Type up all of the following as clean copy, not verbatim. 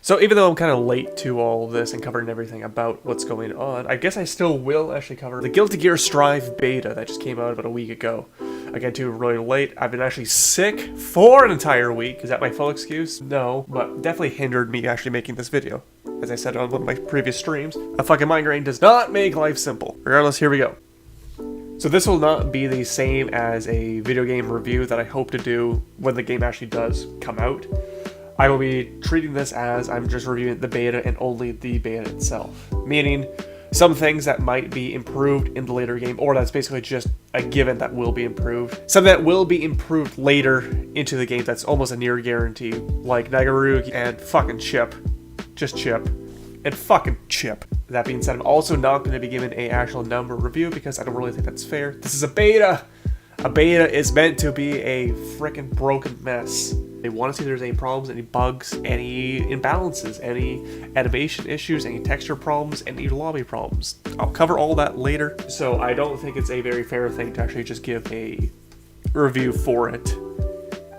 So even though I'm kind of late to all of this and covering everything about what's going on, I guess I still will actually cover the Guilty Gear Strive beta that just came out about a week ago. Again, too really late. I've been actually sick for an entire week. Is that my full excuse? No, but definitely hindered me actually making this video. As I said on one of my previous streams, a fucking migraine does not make life simple. Regardless, here we go. So this will not be the same as a video game review that I hope to do when the game actually does come out. I will be treating this as I'm just reviewing the beta and only the beta itself. Meaning, some things that might be improved in the later game, or that's basically just a given that will be improved. Some that will be improved later into the game that's almost a near guarantee, like Nagaru and fucking Chip. Just Chip. And fucking Chip. That being said, I'm also not going to be given an actual number review because I don't really think that's fair. This is a beta! A beta is meant to be a freaking broken mess. They want to see if there's any problems, any bugs, any imbalances, any animation issues, any texture problems, any lobby problems. I'll cover all that later. So I don't think it's a very fair thing to actually just give a review for it.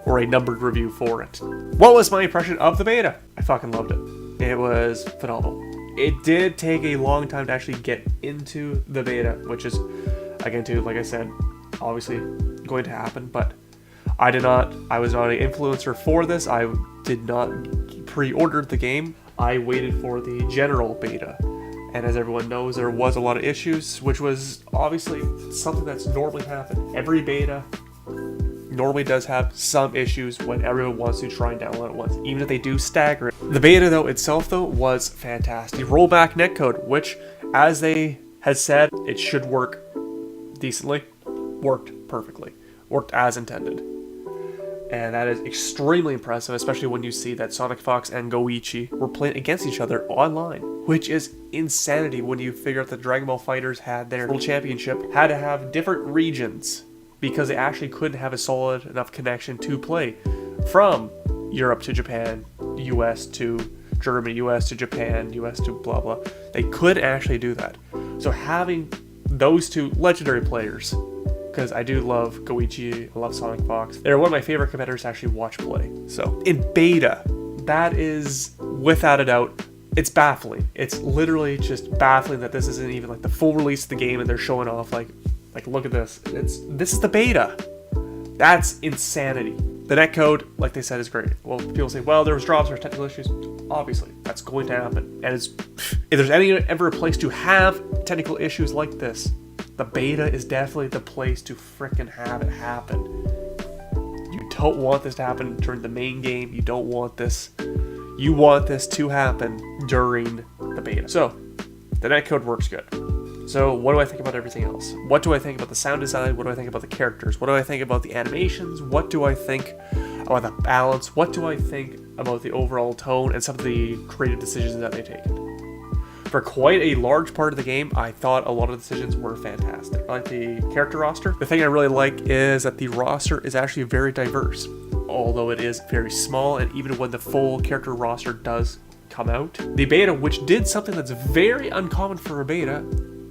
Or a numbered review for it. What was my impression of the beta? I fucking loved it. It was phenomenal. It did take a long time to actually get into the beta, which is, again too, like I said, obviously going to happen, but I was not an influencer for this. I did not pre-order the game. I waited for the general beta. And as everyone knows, there was a lot of issues, which was obviously something that's normally happened. Every beta normally does have some issues when everyone wants to try and download it once, even if they do stagger it. The beta itself was fantastic. The rollback netcode, which as they had said, it should work decently, worked perfectly, worked as intended. And that is extremely impressive, especially when you see that Sonic Fox and Goichi were playing against each other online, which is insanity when you figure out that Dragon Ball FighterZ had their World Championship, had to have different regions because they actually couldn't have a solid enough connection to play from Europe to Japan, US to Germany, US to Japan, US to blah blah. They could actually do that. So having those two legendary players, because I do love Goichi, I love Sonic Fox. They're one of my favorite competitors to actually watch play. So in beta, that is without a doubt, it's baffling. It's literally just baffling that this isn't even like the full release of the game and they're showing off like look at this. This is the beta. That's insanity. The netcode, like they said, is great. Well, people say, well, there was drops or technical issues. Obviously, that's going to happen. And if there's ever a place to have technical issues like this, the beta is definitely the place to frickin' have it happen. You don't want this to happen during the main game. You don't want this. You want this to happen during the beta. So, the netcode works good. So, what do I think about everything else? What do I think about the sound design? What do I think about the characters? What do I think about the animations? What do I think about the balance? What do I think about the overall tone and some of the creative decisions that they've taken? For quite a large part of the game, I thought a lot of the decisions were fantastic. I like the character roster. The thing I really like is that the roster is actually very diverse, although it is very small, and even when the full character roster does come out, the beta, which did something that's very uncommon for a beta,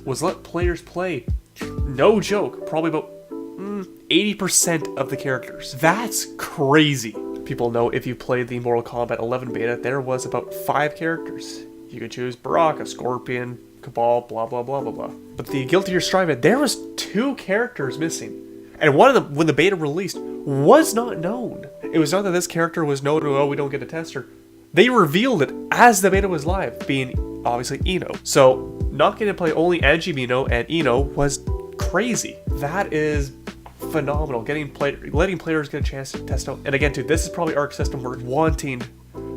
was let players play, no joke, probably about 80% of the characters. That's crazy. People know if you played the Mortal Kombat 11 beta, there was about 5 characters. You could choose Baraka, Scorpion, Cabal, blah, blah, blah, blah, blah. But the Guilty Gear Strive, there was 2 characters missing. And one of them, when the beta released, was not known. It was not that this character was known, oh, we don't get a tester. They revealed it as the beta was live, being obviously Ino. So, not getting to play only Anji Mino and Ino was crazy. That is phenomenal. Letting players get a chance to test out. And again, too, this is probably Arc System we're wanting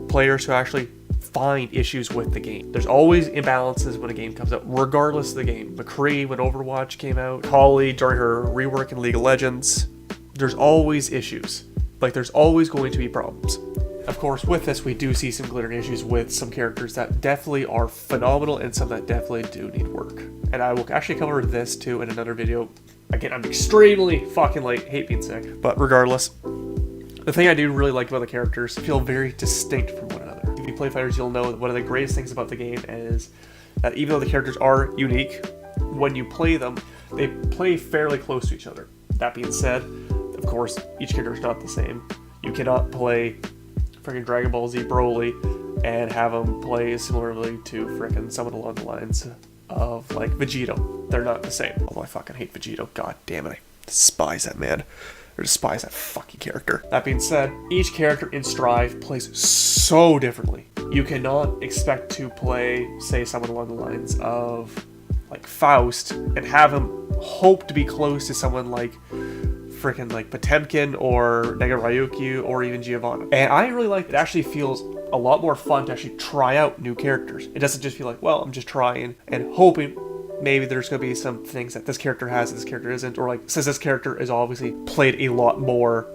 players to actually find issues with the game. There's always imbalances when a game comes out, regardless of the game. McCree when Overwatch came out, Holly during her rework in League of Legends. There's always issues. Like, there's always going to be problems. Of course, with this, we do see some glaring issues with some characters that definitely are phenomenal and some that definitely do need work. And I will actually cover this too in another video. Again, I'm extremely fucking late, hate being sick. But regardless, the thing I do really like about the characters feel very distinct from one another. If you play fighters, you'll know that one of the greatest things about the game is that even though the characters are unique, when you play them, they play fairly close to each other. That being said, of course, each character is not the same. You cannot play freaking Dragon Ball Z Broly and have them play similarly to freaking someone along the lines of like Vegito. They're not the same. Although I fucking hate Vegito. God damn it, I despise that man. Or despise that fucking character. That being said, each character in Strive plays so differently. You cannot expect to play, say, someone along the lines of like Faust and have him hope to be close to someone like freaking like Potemkin or Nagoriyuki or even Giovanna. And I really like it. It actually feels a lot more fun to actually try out new characters. It doesn't just feel like, well, I'm just trying and hoping maybe there's going to be some things that this character has and this character isn't, or like, since this character is obviously played a lot more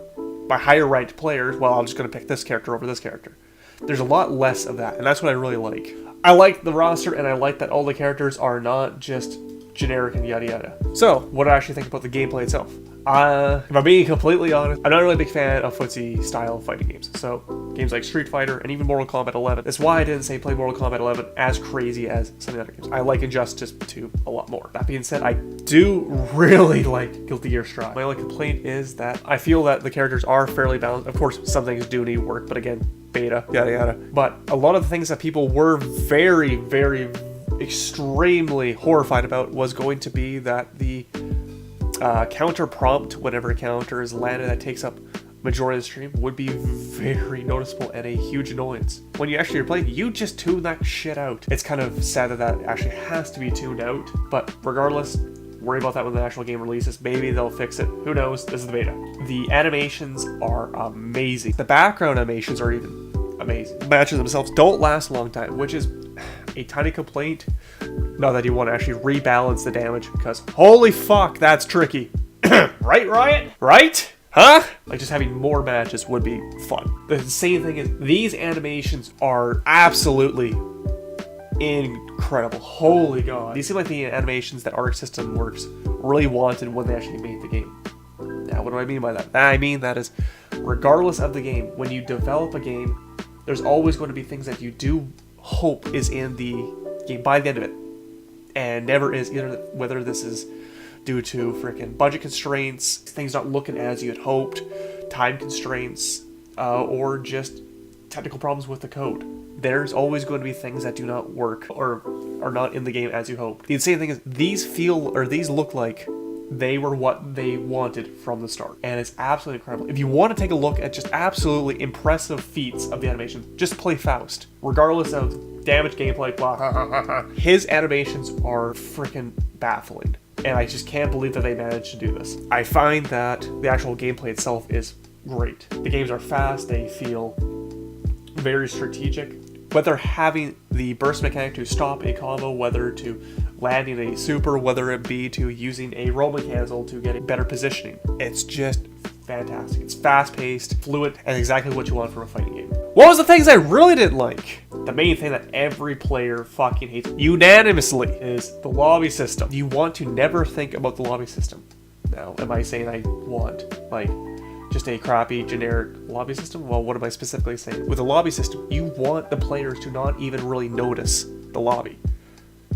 by higher ranked players, well, I'm just going to pick this character over this character. There's a lot less of that, and that's what I really like. I like the roster, and I like that all the characters are not just generic and yada yada. So, what do I actually think about the gameplay itself? If I'm being completely honest, I'm not really a big fan of footsie style fighting games. So, games like Street Fighter and even Mortal Kombat 11. That's why I didn't say play Mortal Kombat 11 as crazy as some of the other games. I like Injustice 2 a lot more. That being said, I do really like Guilty Gear Strive. My only complaint is that I feel that the characters are fairly balanced. Of course, some things do need work, but again, beta, yada yada. But a lot of the things that people were very, very, extremely horrified about was going to be that the counter prompt, whenever a counter is landed that takes up majority of the stream, would be very noticeable and a huge annoyance. When you actually are playing, you just tune that shit out. It's kind of sad that that actually has to be tuned out, but regardless, worry about that when the actual game releases. Maybe they'll fix it. Who knows? This is the beta. The animations are amazing. The background animations are even amazing. The matches themselves don't last a long time, which is a tiny complaint. Not that you want to actually rebalance the damage, because holy fuck, that's tricky. Right, Riot? Right? Huh? Like, just having more matches would be fun. The same thing is, these animations are absolutely incredible. Holy god. These seem like the animations that Arc System Works really wanted when they actually made the game. Now, what do I mean by that? I mean that is, regardless of the game, when you develop a game, there's always going to be things that you do hope is in the game by the end of it, and never is, either whether this is due to freaking budget constraints, things not looking as you had hoped, time constraints, or just technical problems with the code. There's always going to be things that do not work or are not in the game as you hoped. The insane thing is, these look like they were what they wanted from the start, and it's absolutely incredible. If you want to take a look at just absolutely impressive feats of the animation, just play Faust. Regardless of damage, gameplay, blah, his animations are freaking baffling, and I just can't believe that they managed to do this. I find that the actual gameplay itself is great. The games are fast, they feel very strategic. Whether having the burst mechanic to stop a combo, whether to landing a super, whether it be to using a Roman cancel to get a better positioning, it's just fantastic. It's fast-paced, fluid, and exactly what you want from a fighting game. What was the things I really didn't like? The main thing that every player fucking hates unanimously is the lobby system. You want to never think about the lobby system. Now, am I saying I want, like, just a crappy generic lobby system? Well, what am I specifically saying? With a lobby system, you want the players to not even really notice the lobby.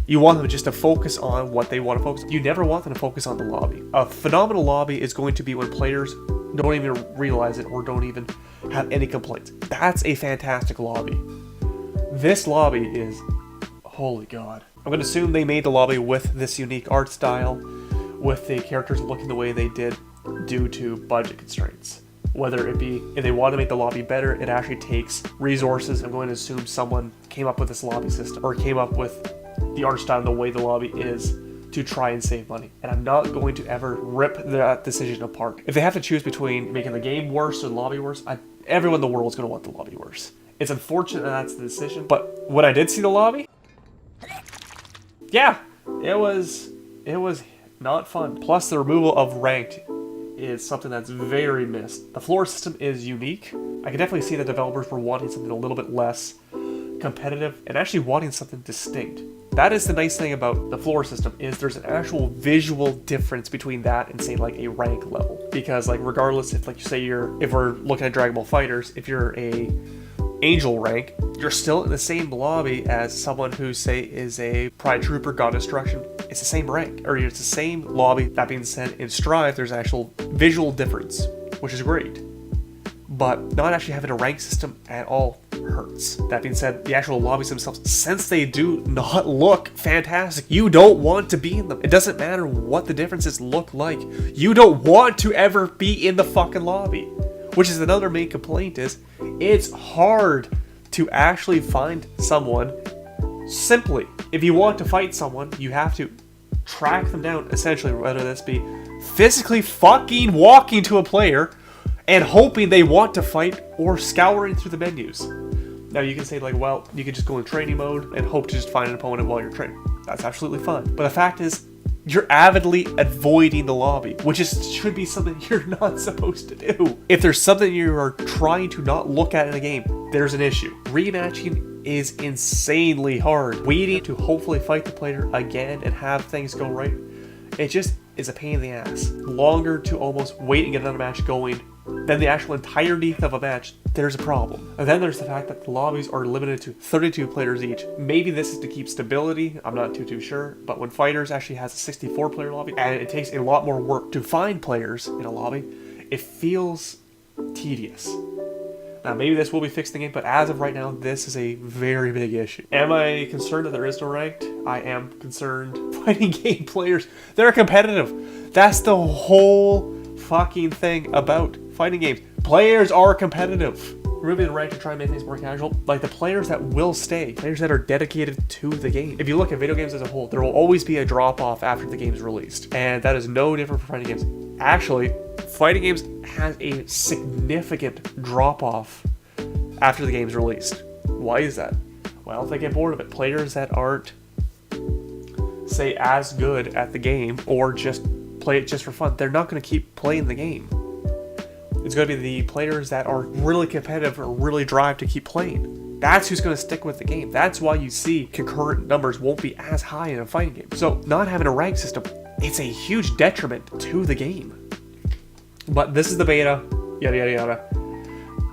You want them just to focus on what they want to focus on. You never want them to focus on the lobby. A phenomenal lobby is going to be when players don't even realize it or don't even have any complaints. That's a fantastic lobby. This lobby is, holy god. I'm going to assume they made the lobby with this unique art style, with the characters looking the way they did, due to budget constraints. Whether it be, if they want to make the lobby better, it actually takes resources. I'm going to assume someone came up with this lobby system, or came up with the art style and the way the lobby is to try and save money. And I'm not going to ever rip that decision apart. If they have to choose between making the game worse or the lobby worse, everyone in the world is going to want the lobby worse. It's unfortunate that that's the decision, but when I did see the lobby, yeah, it was not fun. Plus, the removal of ranked is something that's very missed. The floor system is unique. I can definitely see the developers were wanting something a little bit less competitive and actually wanting something distinct. That is the nice thing about the floor system, is there's an actual visual difference between that and, say, like a rank level. Because, like, regardless if, like, you say if we're looking at Dragon Ball Fighters, if you're a Angel rank, you're still in the same lobby as someone who, say, is a Pride Trooper, God Destruction. it's the same rank, or it's the same lobby. That being said, in Strive, there's actual visual difference, which is great. But not actually having a rank system at all hurts. That being said, the actual lobbies themselves, since they do not look fantastic, you don't want to be in them. It doesn't matter what the differences look like. You don't want to ever be in the fucking lobby. Which is another main complaint is, it's hard to actually find someone. Simply, if you want to fight someone, you have to track them down, essentially, whether this be physically fucking walking to a player and hoping they want to fight, or scouring through the menus. Now you can say like, well, you can just go in training mode and hope to just find an opponent while you're training. That's absolutely fine. But the fact is, you're avidly avoiding the lobby, which should be something you're not supposed to do. If there's something you are trying to not look at in a game, there's an issue. Rematching is insanely hard. Waiting to hopefully fight the player again and have things go right, it just is a pain in the ass. Longer to almost wait and get another match going than the actual entirety of a match, there's a problem. And then there's the fact that the lobbies are limited to 32 players each. Maybe this is to keep stability, I'm not too sure, but when Fighters actually has a 64 player lobby, and it takes a lot more work to find players in a lobby, it feels tedious. Now maybe this will be fixed in the game, but as of right now, this is a very big issue. Am I concerned that there is no ranked? I am concerned. Fighting game players, they're competitive. That's the whole fucking thing about fighting games. Players are competitive. Removing the rank to try and make things more casual, like the players that will stay, players that are dedicated to the game. If you look at video games as a whole, there will always be a drop off after the game is released, and that is no different for fighting games. Actually, fighting games has a significant drop off after the game is released. Why is that? Well, they get bored of it. Players that aren't, say, as good at the game, or just play it just for fun, they're not going to keep playing the game. It's going to be the players that are really competitive or really drive to keep playing. That's who's going to stick with the game. That's why you see concurrent numbers won't be as high in a fighting game. So not having a rank system, it's a huge detriment to the game. But this is the beta, yada yada yada.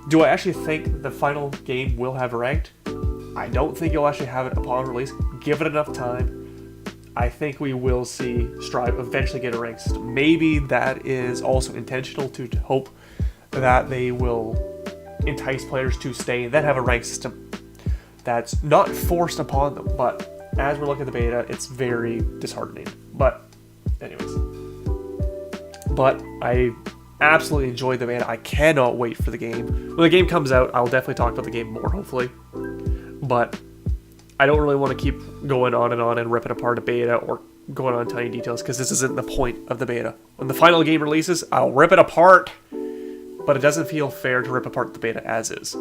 Do I actually think the final game will have ranked? I don't think you'll actually have it upon release. Give it enough time. I think we will see Strive eventually get a rank system. Maybe that is also intentional to hope that they will entice players to stay and then have a rank system that's not forced upon them. But as we're looking at the beta, it's very disheartening. But anyways. But I absolutely enjoyed the beta. I cannot wait for the game. When the game comes out, I'll definitely talk about the game more, hopefully. But I don't really want to keep going on and ripping apart a beta or going on tiny details, because this isn't the point of the beta. When the final game releases, I'll rip it apart, but it doesn't feel fair to rip apart the beta as is.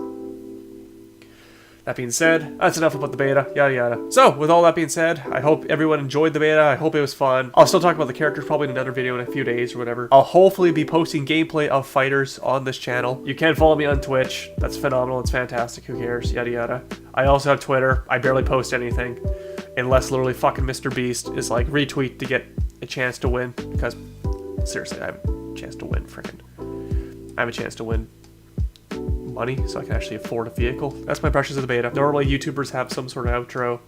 That being said, that's enough about the beta, yada yada. So, with all that being said, I hope everyone enjoyed the beta, I hope it was fun. I'll still talk about the characters probably in another video in a few days or whatever. I'll hopefully be posting gameplay of Fighters on this channel. You can follow me on Twitch, that's phenomenal, it's fantastic, who cares, yada yada. I also have Twitter, I barely post anything, unless literally fucking Mr. Beast is like retweet to get a chance to win, because seriously, I have a chance to win, I have a chance to win money, so I can actually afford a vehicle. That's my impressions of the beta. Normally, YouTubers have some sort of outro.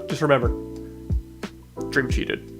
Just remember, Dream cheated.